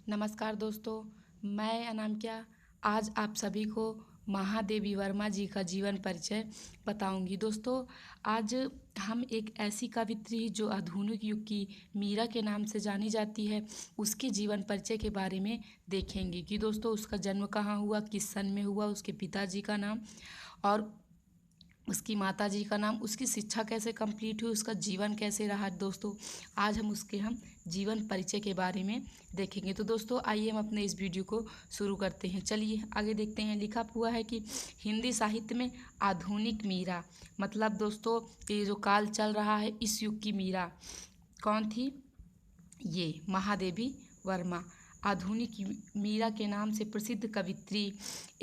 नमस्कार दोस्तों, मैं अनामिका आज आप सभी को महादेवी वर्मा जी का जीवन परिचय बताऊंगी। दोस्तों, आज हम एक ऐसी कवियत्री जो आधुनिक युग की मीरा के नाम से जानी जाती है, उसके जीवन परिचय के बारे में देखेंगे कि दोस्तों उसका जन्म कहाँ हुआ, किस सन में हुआ, उसके पिताजी का नाम और उसकी माताजी का नाम, उसकी शिक्षा कैसे कंप्लीट हुई, उसका जीवन कैसे रहा। दोस्तों, आज हम जीवन परिचय के बारे में देखेंगे। तो दोस्तों आइए हम अपने इस वीडियो को शुरू करते हैं। चलिए आगे देखते हैं। लिखा हुआ है कि हिंदी साहित्य में आधुनिक मीरा, मतलब दोस्तों ये जो काल चल रहा है इस युग की मीरा कौन थी? ये महादेवी वर्मा। आधुनिक मीरा के नाम से प्रसिद्ध कवित्री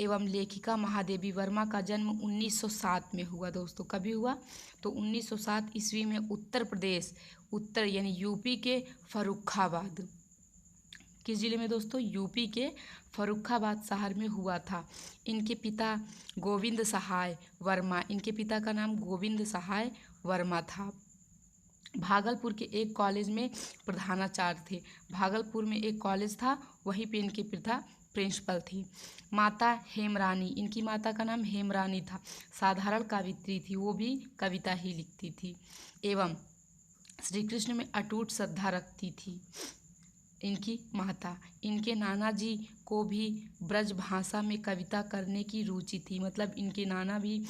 एवं लेखिका महादेवी वर्मा का जन्म 1907 में हुआ। दोस्तों कभी हुआ? तो 1907 ईस्वी में उत्तर प्रदेश, उत्तर यानी यूपी के फर्रुखाबाद, किस जिले में दोस्तों? यूपी के फर्रुखाबाद शहर में हुआ था। इनके पिता गोविंद सहाय वर्मा, इनके पिता का नाम गोविंद सहाय वर्मा था। भागलपुर के एक कॉलेज में प्रधानाचार्य थे। भागलपुर में एक कॉलेज था, वहीं पे इनकी पिता प्रिंसिपल थी। माता हेमरानी, इनकी माता का नाम हेमरानी था। साधारण कवित्री थी, वो भी कविता ही लिखती थी एवं श्री कृष्ण में अटूट श्रद्धा रखती थी इनकी माता। इनके नाना जी को भी ब्रज भाषा में कविता करने की रुचि थी, मतलब इनके नाना भी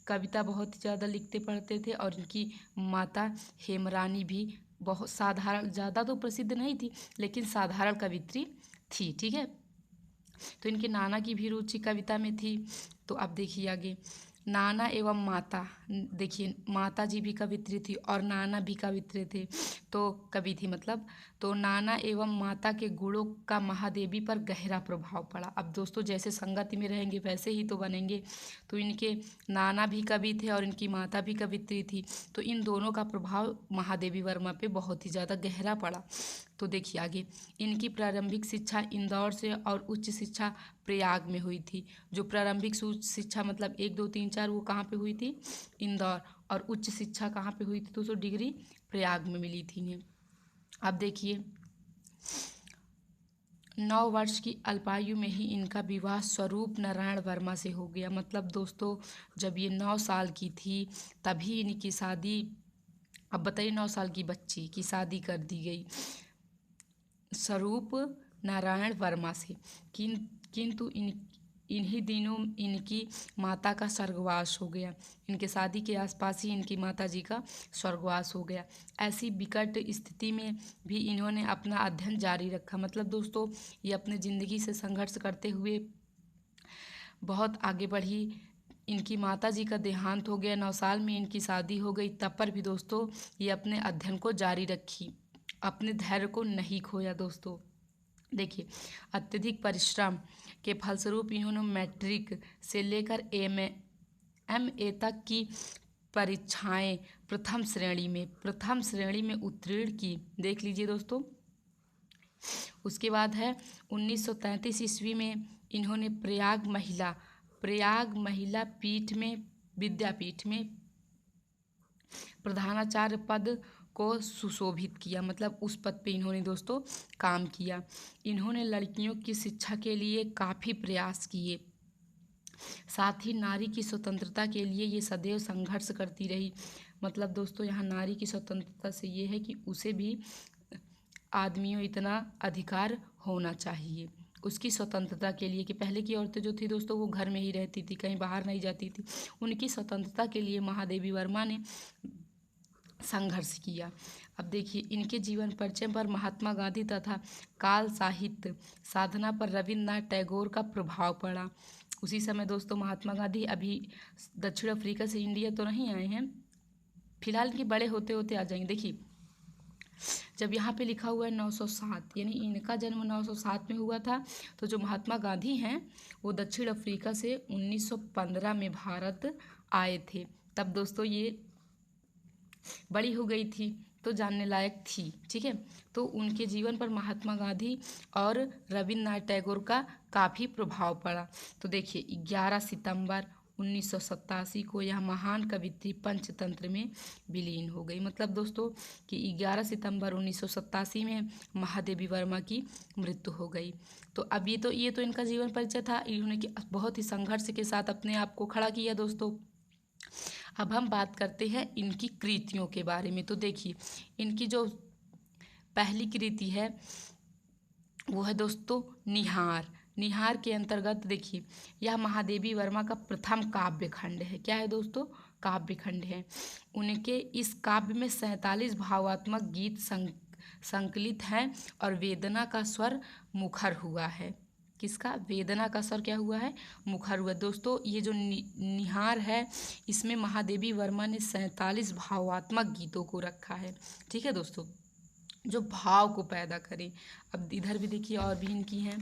कविता बहुत ज़्यादा लिखते पढ़ते थे और इनकी माता हेमरानी भी बहुत साधारण, ज़्यादा तो प्रसिद्ध नहीं थी लेकिन साधारण कवित्री थी। ठीक है, तो इनके नाना की भी रुचि कविता में थी। तो अब देखिए आगे, नाना एवं माता, देखिए माता जी भी कवित्री थी और नाना भी कवित्री थे, तो कवि थी मतलब। तो नाना एवं माता के गुणों का महादेवी पर गहरा प्रभाव पड़ा। अब दोस्तों जैसे संगति में रहेंगे वैसे ही तो बनेंगे। तो इनके नाना भी कवि थे और इनकी माता भी कवित्री थी, तो इन दोनों का प्रभाव महादेवी वर्मा पे बहुत ही ज़्यादा गहरा पड़ा। तो देखिए आगे, इनकी प्रारंभिक शिक्षा इंदौर से और उच्च शिक्षा प्रयाग में हुई थी। जो प्रारंभिक शिक्षा मतलब 1 2 3 4 वो कहाँ पे हुई थी? इंदौर। और उच्च शिक्षा कहाँ पे हुई थी? 200 डिग्री प्रयाग में मिली थी इन्हें। अब देखिए, 9 वर्ष की अल्पायु में ही इनका विवाह स्वरूप नारायण वर्मा से हो गया। मतलब दोस्तों जब ये 9 साल की थी तभी इनकी शादी, अब बताइए 9 साल की बच्ची की शादी कर दी गई स्वरूप नारायण वर्मा से। किंतु इन्हीं दिनों इनकी माता का स्वर्गवास हो गया। इनके शादी के आसपास ही इनकी माता जी का स्वर्गवास हो गया। ऐसी विकट स्थिति में भी इन्होंने अपना अध्ययन जारी रखा। मतलब दोस्तों ये अपने ज़िंदगी से संघर्ष करते हुए बहुत आगे बढ़ी। इनकी माता जी का देहांत हो गया, 9 साल में इनकी शादी हो गई, तब पर भी दोस्तों ये अपने अध्ययन को जारी रखी, अपने धैर्य को नहीं खोया। दोस्तों देखिए, अत्यधिक परिश्रम के फलस्वरूप इन्होंने मैट्रिक से लेकर MA तक की परीक्षाएं प्रथम श्रेणी में उत्तीर्ण की। देख लीजिए दोस्तों। उसके बाद है 1933 ईस्वी में इन्होंने प्रयाग महिला विद्यापीठ में प्रधानाचार्य पद को सुशोभित किया। मतलब उस पद पे इन्होंने दोस्तों काम किया। इन्होंने लड़कियों की शिक्षा के लिए काफ़ी प्रयास किए, साथ ही नारी की स्वतंत्रता के लिए ये सदैव संघर्ष करती रही। मतलब दोस्तों यहाँ नारी की स्वतंत्रता से ये है कि उसे भी आदमियों इतना अधिकार होना चाहिए उसकी स्वतंत्रता के लिए, कि पहले की औरतें जो थी दोस्तों वो घर में ही रहती थी, कहीं बाहर नहीं जाती थी। उनकी स्वतंत्रता के लिए महादेवी वर्मा ने संघर्ष किया। अब देखिए, इनके जीवन परिचय पर महात्मा गांधी तथा काल साहित्य साधना पर रविन्द्रनाथ टैगोर का प्रभाव पड़ा। उसी समय दोस्तों महात्मा गांधी अभी दक्षिण अफ्रीका से इंडिया तो नहीं आए हैं, फिलहाल इनके बड़े होते होते आ जाएंगे। देखिए जब यहाँ पे लिखा हुआ है 907, यानी इनका जन्म 907 में हुआ था, तो जो महात्मा गांधी हैं वो दक्षिण अफ्रीका से 1915 में भारत आए थे। तब दोस्तों ये बड़ी हो गई थी तो जानने लायक थी। ठीक है, तो उनके जीवन पर महात्मा गांधी और रविन्द्रनाथ टैगोर का काफ़ी प्रभाव पड़ा। तो देखिए 11 सितंबर 1987 को यह महान कवित्री पंचतंत्र में विलीन हो गई। मतलब दोस्तों कि 11 सितंबर 1987 में महादेवी वर्मा की मृत्यु हो गई। तो अब ये तो इनका जीवन परिचय था। इन्होंने बहुत ही संघर्ष के साथ अपने आप को खड़ा किया दोस्तों। अब हम बात करते हैं इनकी कृतियों के बारे में। तो देखिए, इनकी जो पहली कृति है वो है दोस्तों निहार। निहार के अंतर्गत देखिए, यह महादेवी वर्मा का प्रथम काव्य खंड है। क्या है दोस्तों? काव्य खंड है। उनके इस काव्य में 47 भावात्मक गीत संकलित हैं और वेदना का स्वर मुखर हुआ है। किसका? वेदना का स्वर क्या हुआ है? मुखर हुआ। दोस्तों ये जो निहार है, इसमें महादेवी वर्मा ने 47 भावात्मक गीतों को रखा है। ठीक है दोस्तों, जो भाव को पैदा करें। अब इधर भी देखिए और भी इनकी हैं।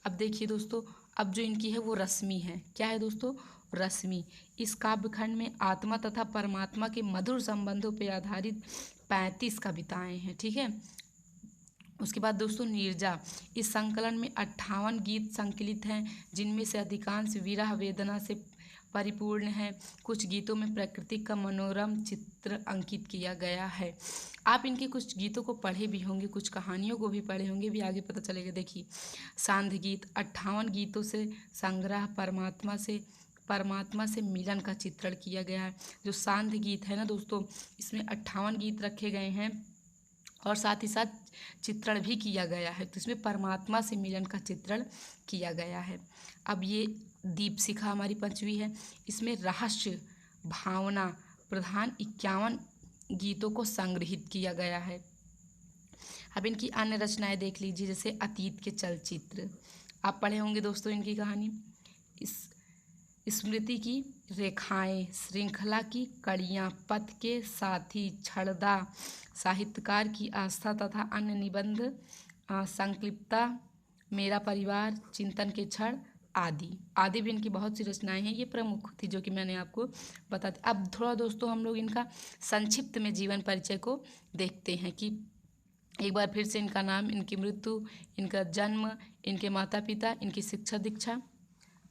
अब देखिए दोस्तों, अब जो इनकी है वो रश्मि है। क्या है दोस्तों? रश्मि। इस काव्यखंड में आत्मा तथा परमात्मा के मधुर संबंधों पर आधारित 35 कविताएं हैं। ठीक है। उसके बाद दोस्तों नीरजा। इस संकलन में 58 गीत संकलित हैं, जिनमें से अधिकांश विरह वेदना से परिपूर्ण है। कुछ गीतों में प्रकृति का मनोरम चित्र अंकित किया गया है। आप इनके कुछ गीतों को पढ़े भी होंगे, कुछ कहानियों को भी पढ़े होंगे, भी आगे पता चलेगा। देखिए, सांध्य गीत 58 गीतों से संग्रह परमात्मा से मिलन का चित्रण किया गया है। जो सांध्य गीत है ना दोस्तों, इसमें 58 गीत रखे गए हैं और साथ ही साथ चित्रण भी किया गया है। तो इसमें परमात्मा से मिलन का चित्रण किया गया है। अब ये दीप शिखा हमारी पंचवी है। इसमें रहस्य भावना प्रधान 51 गीतों को संग्रहित किया गया है। अब इनकी अन्य रचनाएं देख लीजिए, जैसे अतीत के चलचित्र। आप पढ़े होंगे दोस्तों इनकी कहानी। इस स्मृति की रेखाएं, श्रृंखला की कड़ियाँ, पथ के साथी, छड़दा, साहित्यकार की आस्था तथा अन्य निबंध, संक्लिप्ता, मेरा परिवार, चिंतन के क्षण आदि भी इनकी बहुत सी रचनाएं हैं। ये प्रमुख थी जो कि मैंने आपको बता दी। अब थोड़ा दोस्तों हम लोग इनका संक्षिप्त में जीवन परिचय को देखते हैं कि एक बार फिर से इनका नाम, इनकी मृत्यु, इनका जन्म, इनके माता पिता, इनकी शिक्षा दीक्षा।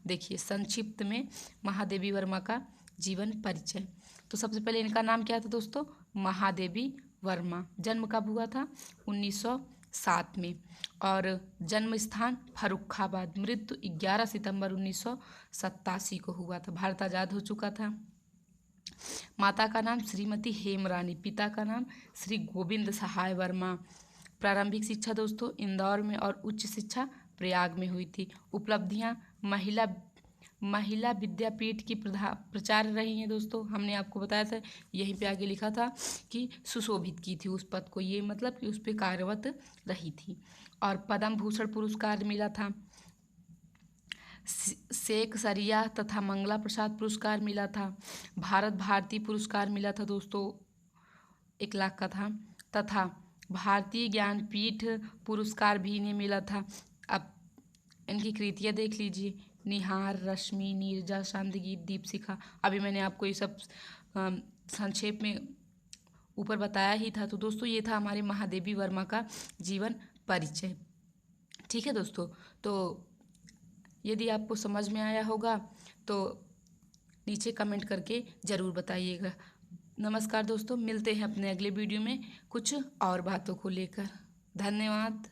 देखिए संक्षिप्त में महादेवी वर्मा का जीवन परिचय। तो सबसे पहले इनका नाम क्या था दोस्तों? महादेवी वर्मा। जन्म कब हुआ था? 1907 में। और जन्म स्थान फर्रुखाबाद। मृत्यु 11 सितंबर 1987 को हुआ था। भारत आज़ाद हो चुका था। माता का नाम श्रीमती हेमरानी, पिता का नाम श्री गोविंद सहाय वर्मा। प्रारंभिक शिक्षा दोस्तों इंदौर में और उच्च शिक्षा प्रयाग में हुई थी। उपलब्धियां महिला विद्यापीठ की प्रचार रही हैं दोस्तों। हमने आपको बताया था, यहीं पे आगे लिखा था कि सुशोभित की थी उस पद को, ये मतलब कि उस पर कार्यरत रही थी। और पद्म भूषण पुरस्कार मिला था। शेख सरिया तथा मंगला प्रसाद पुरस्कार मिला था। भारत भारती पुरस्कार मिला था दोस्तों, 1 लाख का था। तथा भारतीय ज्ञानपीठ पुरस्कार भी इन्हें मिला था। अब इनकी कृतियाँ देख लीजिए, निहार, रश्मि, नीरजा, शांति गीत, दीपशिखा। अभी मैंने आपको ये सब संक्षेप में ऊपर बताया ही था। तो दोस्तों ये था हमारे महादेवी वर्मा का जीवन परिचय। ठीक है दोस्तों, तो यदि आपको समझ में आया होगा तो नीचे कमेंट करके ज़रूर बताइएगा। नमस्कार दोस्तों, मिलते हैं अपने अगले वीडियो में कुछ और बातों को लेकर। धन्यवाद।